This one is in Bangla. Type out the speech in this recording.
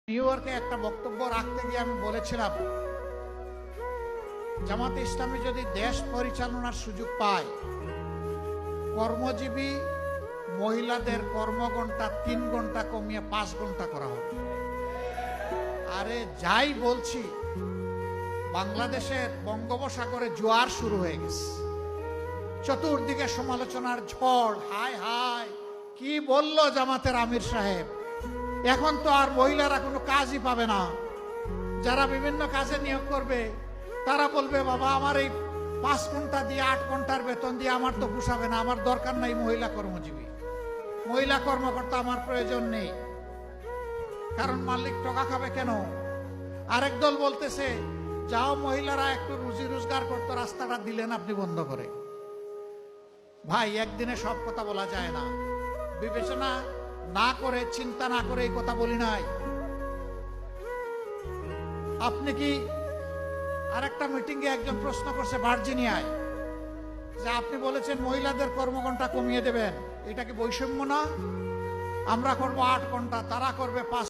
নিউ ইয়র্কে একটা বক্তব্য রাখতে গিয়ে আমি বলেছিলাম, জামাতে ইসলামী যদি দেশ পরিচালনার সুযোগ পায়, কর্মজীবী মহিলাদের কর্মঘণ্টা 3 ঘন্টা কমিয়ে 5 ঘন্টা করা হবে। আরে যাই বলছি, বাংলাদেশের বঙ্গোপসাগরে জোয়ার শুরু হয়ে গেছে, চতুর্দিকে সমালোচনার ঝড়। হায় হায়, কি বলল জামাতের আমির সাহেব, এখন তো আর মহিলারা কোনো কাজই পাবে না। যারা বিভিন্ন কাজে নিয়োগ করবে তারা বলবে, বাবা আমার এই 5 ঘন্টা দিয়ে 8 ঘন্টার বেতন দিয়ে আমার তো পোষাবে না, আমার দরকার নাই মহিলা কর্মজীবী, মহিলা কর্মকর্তা আমার প্রয়োজন নেই। কারণ মালিক টাকা খাবে কেন? আরেক দল বলতেছে, যাও মহিলারা একটু রুজি রোজগার করতো, রাস্তাটা দিলেন আপনি বন্ধ করে। ভাই, একদিনে সব কথা বলা যায় না, বিবেচনা না করে, চিন্তা না করে এই কথা বলি নাই। আপনি কি আরেকটা মিটিংয়ে একজন প্রশ্ন করছে ভার্জিনিয়ায়, যে আপনি বলেছেন মহিলাদের কর্মঘণ্টা কমিয়ে দেবেন, এটা কি বৈষম্য না? আমরা করব 8 ঘন্টা, তারা করবে 5